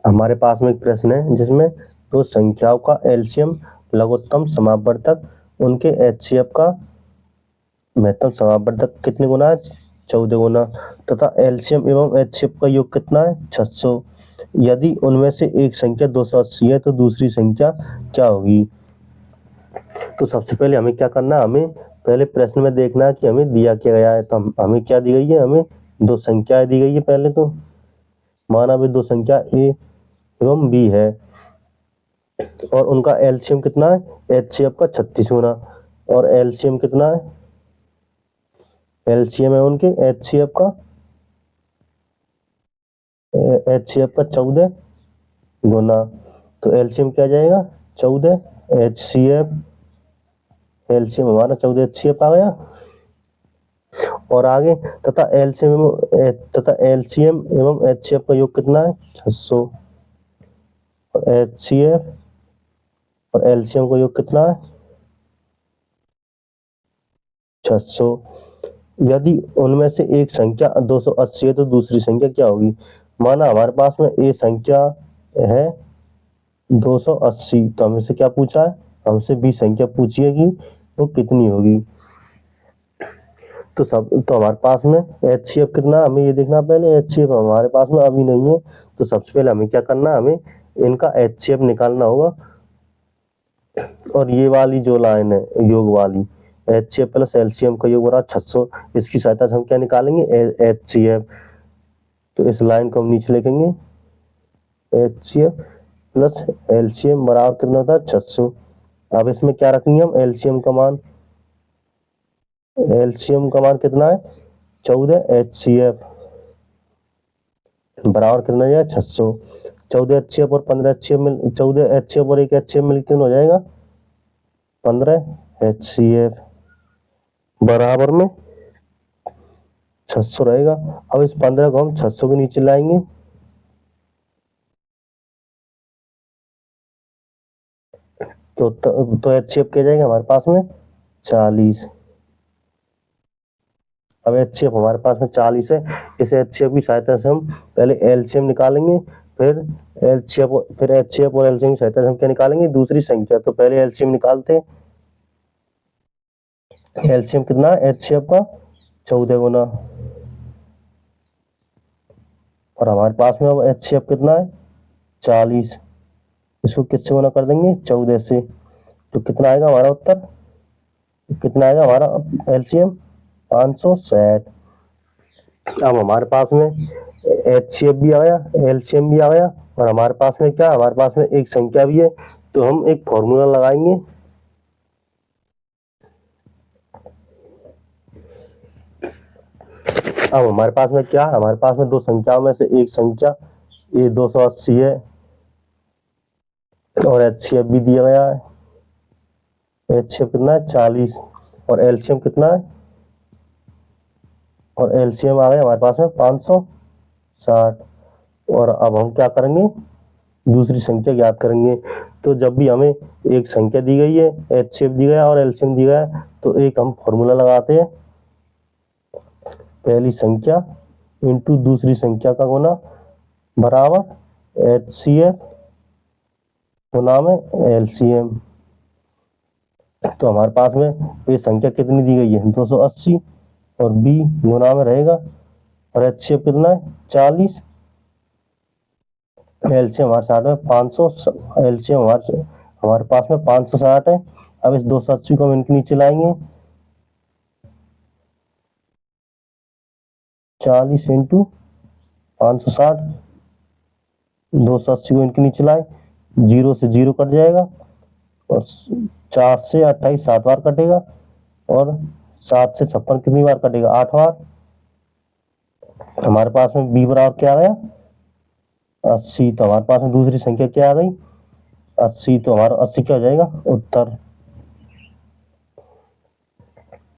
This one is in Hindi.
हमारे पास में एक प्रश्न है जिसमें दो संख्याओं का एलसीएम लघुत्तम समापवर्तक उनके एचसीएफ का महत्तम समापवर्तक कितने गुना है? 14 गुना। तथा एलसीएम एवं एचसीएफ का योग कितना है? 600। यदि उनमें से एक संख्या 280 है तो दूसरी संख्या क्या होगी? तो सबसे पहले हमें क्या करना है, हमें पहले प्रश्न में देखना है कि हमें दिया क्या गया है। तो हमें क्या दी गई है? हमें दो संख्याएं दी गई है। पहले तो माना भी दो संख्या ए एवं बी है और उनका एलसीएम कितना है? एचसीएफ का 36 गुना। और एलसीएम कितना है? एलसीएम है उनके एचसीएफ का 14 गुना। तो एलसीएम क्या जाएगा? 14 एचसीएफ। एलसीएम हमारा 14 एचसीएफ आ गया। और आगे तथा एलसीएम एवं एचसीएफ का योग कितना है? 600। और एचसीएफ और एलसीएम का योग कितना है? 600। यदि उनमें से एक संख्या 280 है तो दूसरी संख्या क्या होगी? माना हमारे पास में ए संख्या है 280, तो हमसे क्या पूछा है? हमसे बी संख्या पूछी है कि वो कितनी होगी। तो हमारे पास में एचसीएफ कितना, हमें ये देखना पहले। एचसीएफ हमारे पास में अभी नहीं है, तो सबसे पहले हमें क्या करना है? हमें इनका एचसीएफ निकालना होगा। और ये वाली जो लाइन है योग वाली, एचसीएफ प्लस एलसीएम का योग बराबर 600, इसकी सहायता से हम क्या निकालेंगे? एचसीएफ। तो इस लाइन को हम नीचे लिखेंगे, एचसीएफ प्लस एलसीएम बराबर कितना होता है? 600। अब इसमें क्या रखेंगे हम? एलसीएम का मान। एलसीएम का मान कितना है? 14 एचसीएफ बराबर कितना हो जाएगा? 600। 14 एचसीएफ और 15 एचसीएफ मिल 14 एचसीएफ और 1 एचसीएफ मिलकर हो जाएगा 15 एचसीएफ बराबर में 600 रहेगा। अब इस 15 को हम 600 के नीचे लाएंगे तो एचसीएफ क्या जाएगा हमारे पास में? 40। अब एचसीएफ हमारे पास में 40 है। इस एचसीएफ की सहायता से हम पहले एलसीएम निकालेंगे, फिर एचसीएफ और एलसीएम की सहायता से हम क्या निकालेंगे? दूसरी संख्या। तो पहले एलसीएम निकालते हैं। एलसीएम कितना है? एचसीएफ का 14 गुना। और हमारे पास में अब एचसीएफ कितना है? 40। इसको किससे गुना कर देंगे? 14 से। तो कितना आएगा हमारा उत्तर? कितना आएगा हमारा एलसीएम? 560। अब हमारे पास में एचसीएफ भी आ गया, एलसीएम भी आ गया, और हमारे पास में क्या? हमारे पास में एक संख्या भी है। तो हम एक फॉर्मूला लगाएंगे। अब हमारे पास में क्या? हमारे पास में दो संख्याओं में से एक संख्या ये 280 है और एचसीएफ भी दिया गया है। एचसीएफ कितना है? 40। और एलसीएम कितना है? और एलसीएम आ गया हमारे पास में 560। और अब हम क्या करेंगे? दूसरी संख्या ज्ञात करेंगे। तो जब भी हमें एक संख्या दी गई है, एचसीएफ दी गया और एलसीएम दी गया है, तो एक हम फॉर्मूला लगाते हैं, पहली संख्या इंटू दूसरी संख्या का गुना बराबर एचसीएफ गुना में एलसीएम। तो हमारे पास में ये संख्या कितनी दी गई है? 280 और बी गुना में रहेगा और एचसीएफ कितना है? 40। एलसीएम हमारे साथ में 500। एलसीएम हमारे पास में 560 है। अब इस 280 को हम इनके नीचे लाएंगे, 40 इंटू 560। 280 को इनके नीचे लाए, 0 से 0 कट जाएगा और 4 से 28 7 बार कटेगा और 7 से 56 कितनी बार कटेगा? 8 बार। हमारे पास में बी बराबर क्या आ गया? 80। तो हमारे पास में दूसरी संख्या क्या आ गई? 80। तो हमारा 80 क्या हो जाएगा उत्तर?